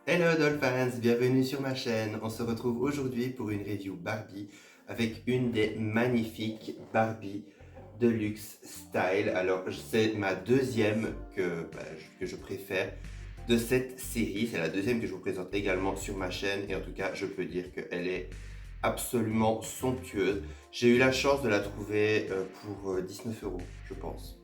Hello Dolphins, bienvenue sur ma chaîne. On se retrouve aujourd'hui pour une review Barbie avec une des magnifiques Barbie Deluxe Style. Alors c'est ma deuxième que je préfère de cette série. C'est la deuxième que je vous présente également sur ma chaîne et en tout cas je peux dire qu'elle est absolument somptueuse. J'ai eu la chance de la trouver pour 19 € je pense.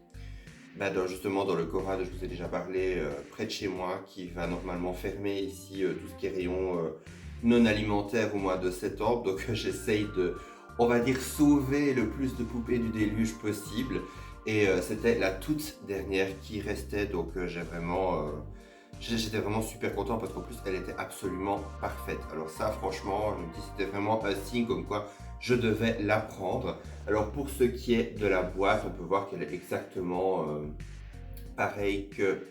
Justement dans le Cora dont je vous ai déjà parlé, près de chez moi, qui va normalement fermer ici tout ce qui est rayon non alimentaire au mois de septembre. Donc j'essaye de, on va dire, sauver le plus de poupées du déluge possible. Et c'était la toute dernière qui restait, donc j'étais vraiment super content parce qu'en plus elle était absolument parfaite. Alors ça franchement, je me dis c'était vraiment un signe comme quoi je devais la prendre. Alors pour ce qui est de la boîte, on peut voir qu'elle est exactement pareille que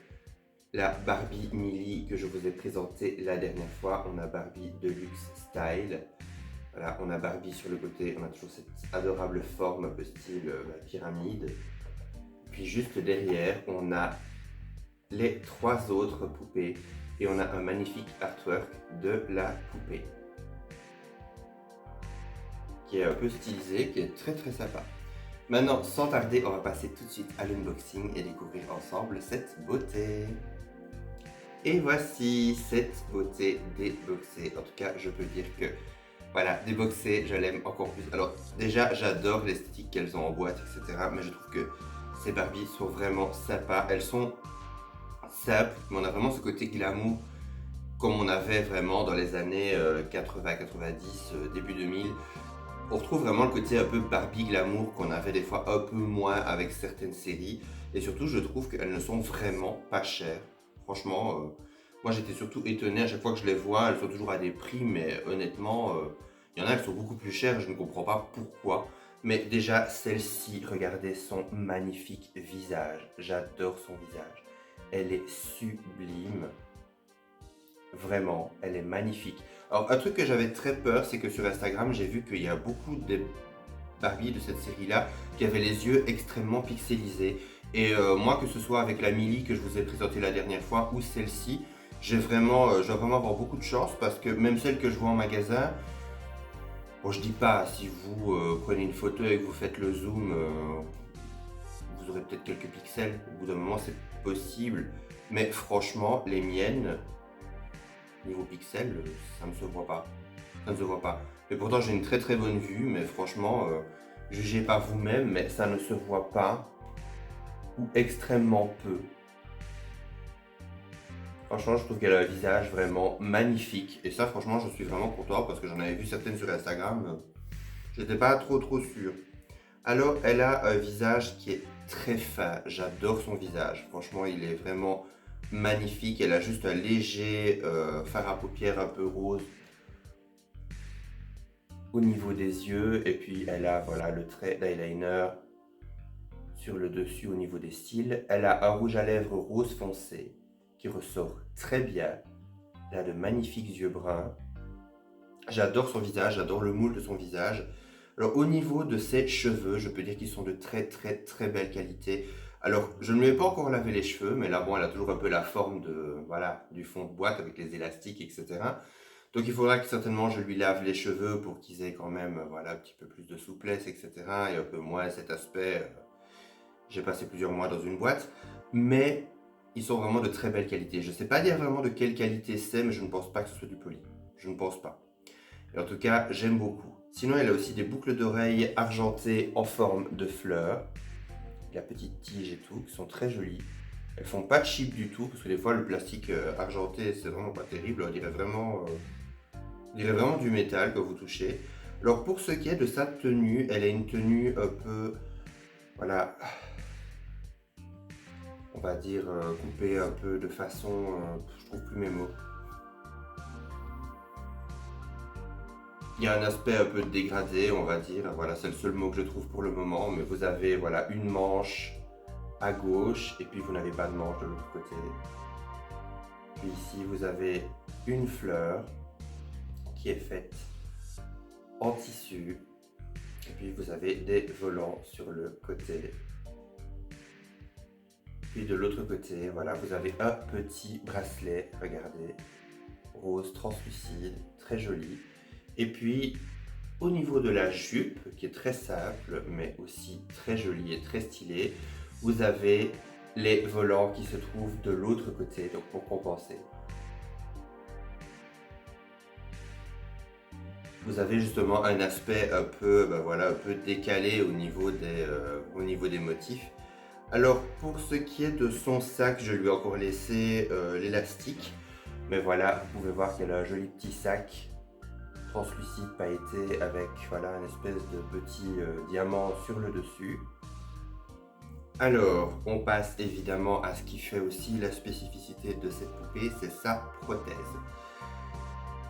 la Barbie Millie que je vous ai présentée la dernière fois. On a Barbie Deluxe Style. Voilà, on a Barbie sur le côté, on a toujours cette adorable forme un peu style pyramide. Puis juste derrière, on a les trois autres poupées et on a un magnifique artwork de la poupée qui est un peu stylisé, qui est très très sympa. Maintenant, sans tarder, on va passer tout de suite à l'unboxing et découvrir ensemble cette beauté. Et voici cette beauté déboxée. En tout cas, je peux dire que, voilà, déboxée, je l'aime encore plus. Alors, déjà, j'adore l'esthétique qu'elles ont en boîte, etc. Mais je trouve que ces Barbies sont vraiment sympas. Elles sont simples, mais on a vraiment ce côté glamour comme on avait vraiment dans les années 80, 90, début 2000. On retrouve vraiment le côté un peu Barbie glamour qu'on avait des fois un peu moins avec certaines séries. Et surtout, je trouve qu'elles ne sont vraiment pas chères. Franchement, moi j'étais surtout étonné à chaque fois que je les vois. Elles sont toujours à des prix, mais honnêtement, il y en a qui sont beaucoup plus chères. Je ne comprends pas pourquoi. Mais déjà, celle-ci, regardez son magnifique visage. J'adore son visage. Elle est sublime. Vraiment, elle est magnifique. Alors, un truc que j'avais très peur, c'est que sur Instagram, j'ai vu qu'il y a beaucoup de Barbie de cette série-là qui avaient les yeux extrêmement pixelisés. Et moi, que ce soit avec la Millie que je vous ai présentée la dernière fois ou celle-ci, je dois vraiment avoir beaucoup de chance parce que même celle que je vois en magasin, bon, je dis pas, si vous prenez une photo et que vous faites le zoom, vous aurez peut-être quelques pixels. Au bout d'un moment, c'est possible. Mais franchement, les miennes, niveau pixels, ça ne se voit pas. Ça ne se voit pas. Mais pourtant, j'ai une très très bonne vue, mais franchement, jugez pas vous-même, mais ça ne se voit pas ou extrêmement peu. Franchement, je trouve qu'elle a un visage vraiment magnifique. Et ça, franchement, je suis vraiment content parce que j'en avais vu certaines sur Instagram. J'étais pas trop sûr. Alors, elle a un visage qui est très fin. J'adore son visage. Franchement, il est vraiment magnifique. Elle a juste un léger fard à paupières un peu rose au niveau des yeux. Et puis, elle a voilà, le trait d'eyeliner sur le dessus au niveau des cils. Elle a un rouge à lèvres rose foncé qui ressort très bien. Elle a de magnifiques yeux bruns. J'adore son visage, j'adore le moule de son visage. Alors au niveau de ses cheveux, je peux dire qu'ils sont de très belle qualité. Alors je ne lui ai pas encore lavé les cheveux, mais là bon, elle a toujours un peu la forme de voilà du fond de boîte avec les élastiques, etc. Donc il faudra que certainement je lui lave les cheveux pour qu'ils aient quand même voilà un petit peu plus de souplesse, etc. Et un peu moins cet aspect. J'ai passé plusieurs mois dans une boîte, mais ils sont vraiment de très belle qualité. Je ne sais pas dire vraiment de quelle qualité c'est, mais je ne pense pas que ce soit du poli. Je ne pense pas. Et en tout cas, j'aime beaucoup. Sinon, elle a aussi des boucles d'oreilles argentées en forme de fleurs. La petite tige et tout, qui sont très jolies. Elles font pas cheap du tout, parce que des fois, le plastique argenté, c'est vraiment pas terrible. On dirait vraiment du métal quand vous touchez. Alors, pour ce qui est de sa tenue, elle a une tenue un peu, voilà, on va dire coupée un peu de façon, je trouve plus mes mots. Il y a un aspect un peu dégradé, on va dire. Voilà, c'est le seul mot que je trouve pour le moment. Mais vous avez voilà, une manche à gauche et puis vous n'avez pas de manche de l'autre côté. Puis ici, vous avez une fleur qui est faite en tissu. Et puis vous avez des volants sur le côté. Puis de l'autre côté, voilà, vous avez un petit bracelet, regardez. rose translucide, très joli. Et puis au niveau de la jupe, qui est très simple, mais aussi très jolie et très stylée, vous avez les volants qui se trouvent de l'autre côté, donc pour compenser. Vous avez justement un aspect un peu, voilà, un peu décalé au niveau des motifs. Alors pour ce qui est de son sac, je lui ai encore laissé l'élastique. Mais voilà, vous pouvez voir qu'elle a un joli petit sac translucide pailleté avec voilà, une espèce de petit diamant sur le dessus. Alors, on passe évidemment à ce qui fait aussi la spécificité de cette poupée, c'est sa prothèse.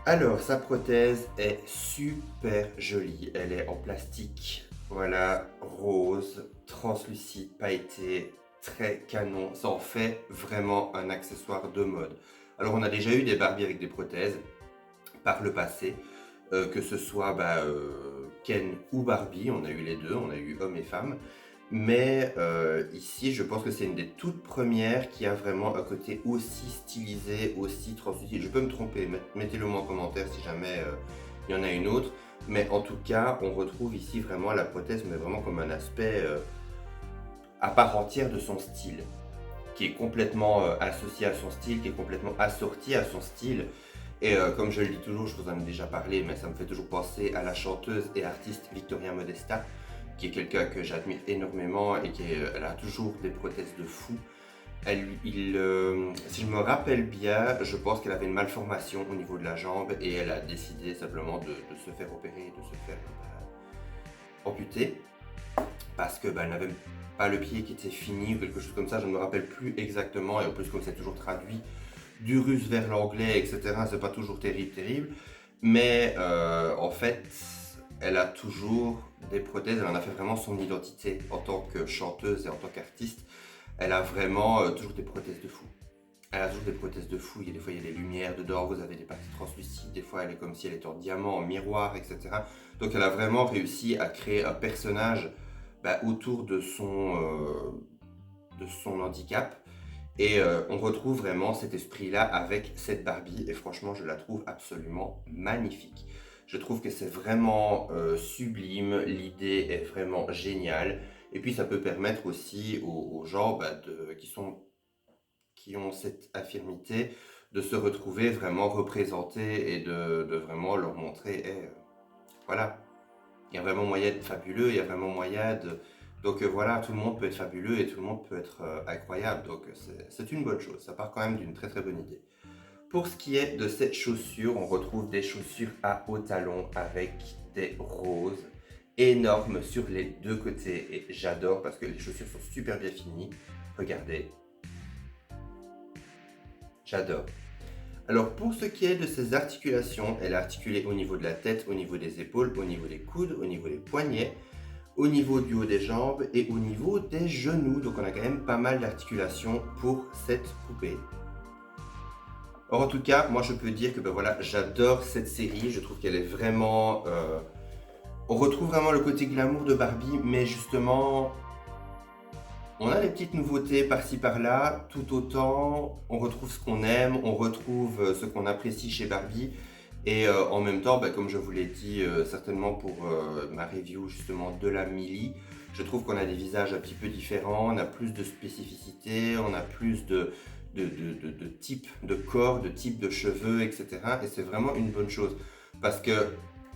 Alors, sa prothèse est super jolie. Elle est en plastique, voilà, rose, translucide, pailleté, très canon. Ça en fait vraiment un accessoire de mode. Alors, on a déjà eu des Barbies avec des prothèses par le passé, que ce soit Ken ou Barbie. On a eu les deux, on a eu hommes et femmes. Mais ici, je pense que c'est une des toutes premières qui a vraiment un côté aussi stylisé, aussi translucide. Je peux me tromper, mettez-le moi en commentaire si jamais il y en a une autre. Mais en tout cas, on retrouve ici vraiment la prothèse, mais vraiment comme un aspect à part entière de son style, qui est complètement associé à son style, qui est complètement assorti à son style. Et comme je le dis toujours, je vous en ai déjà parlé, mais ça me fait toujours penser à la chanteuse et artiste Victoria Modesta, qui est quelqu'un que j'admire énormément et elle a toujours des prothèses de fou. Si je me rappelle bien, je pense qu'elle avait une malformation au niveau de la jambe et elle a décidé simplement de se faire opérer, de se faire amputer parce que elle n'avait pas le pied qui était fini ou quelque chose comme ça. Je ne me rappelle plus exactement et en plus comme c'est toujours traduit du russe vers l'anglais, etc. C'est pas toujours terrible. Mais en fait, elle a toujours des prothèses, elle en a fait vraiment son identité en tant que chanteuse et en tant qu'artiste. Elle a vraiment toujours des prothèses de fou. Elle a toujours des prothèses de fou. Des fois, il y a des lumières dedans, vous avez des parties translucides. Des fois, elle est comme si elle était en diamant, en miroir, etc. Donc, elle a vraiment réussi à créer un personnage autour de son handicap. Et on retrouve vraiment cet esprit-là avec cette Barbie. Et franchement, je la trouve absolument magnifique. Je trouve que c'est vraiment sublime, l'idée est vraiment géniale. Et puis ça peut permettre aussi aux gens qui ont cette infirmité de se retrouver vraiment représentés et de vraiment leur montrer, voilà, il y a vraiment moyen d'être fabuleux, il y a vraiment moyen de... Donc voilà, tout le monde peut être fabuleux et tout le monde peut être incroyable. Donc c'est une bonne chose, ça part quand même d'une très très bonne idée. Pour ce qui est de ces chaussures, on retrouve des chaussures à hauts talons avec des roses énormes sur les deux côtés. Et j'adore parce que les chaussures sont super bien finies. Regardez. J'adore. Alors pour ce qui est de ses articulations, elle est articulée au niveau de la tête, au niveau des épaules, au niveau des coudes, au niveau des poignets, au niveau du haut des jambes et au niveau des genoux. Donc on a quand même pas mal d'articulations pour cette poupée. Alors en tout cas, moi je peux dire que voilà, j'adore cette série, je trouve qu'elle est vraiment... on retrouve vraiment le côté glamour de Barbie, mais justement, on a des petites nouveautés par-ci par-là, tout autant on retrouve ce qu'on aime, on retrouve ce qu'on apprécie chez Barbie, et en même temps, comme je vous l'ai dit certainement pour ma review justement de la Millie, je trouve qu'on a des visages un petit peu différents, on a plus de spécificité, on a plus de type de corps, de type de cheveux, etc. Et c'est vraiment une bonne chose parce que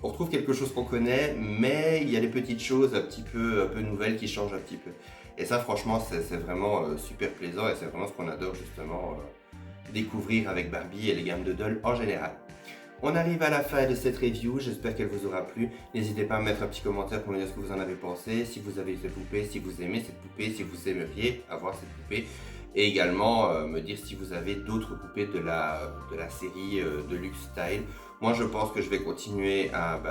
on retrouve quelque chose qu'on connaît, mais il y a des petites choses un peu nouvelles qui changent un petit peu. Et ça, franchement, c'est vraiment super plaisant et c'est vraiment ce qu'on adore justement découvrir avec Barbie et les gammes de dolls en général. On arrive à la fin de cette review, j'espère qu'elle vous aura plu. N'hésitez pas à mettre un petit commentaire pour me dire ce que vous en avez pensé, si vous avez eu cette poupée, si vous aimez cette poupée, si vous aimeriez avoir cette poupée. Et également me dire si vous avez d'autres poupées de la série Deluxe Style. Moi je pense que je vais continuer à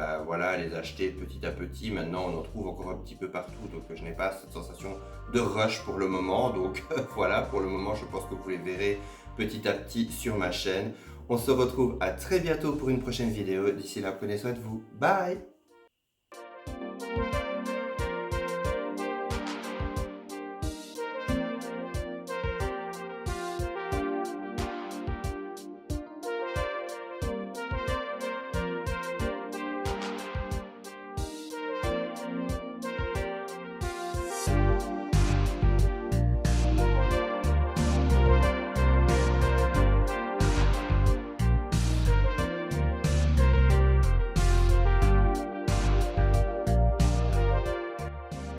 les acheter petit à petit. Maintenant on en trouve encore un petit peu partout, donc je n'ai pas cette sensation de rush pour le moment. Donc voilà, pour le moment je pense que vous les verrez petit à petit sur ma chaîne. On se retrouve à très bientôt pour une prochaine vidéo. D'ici là, prenez soin de vous. Bye!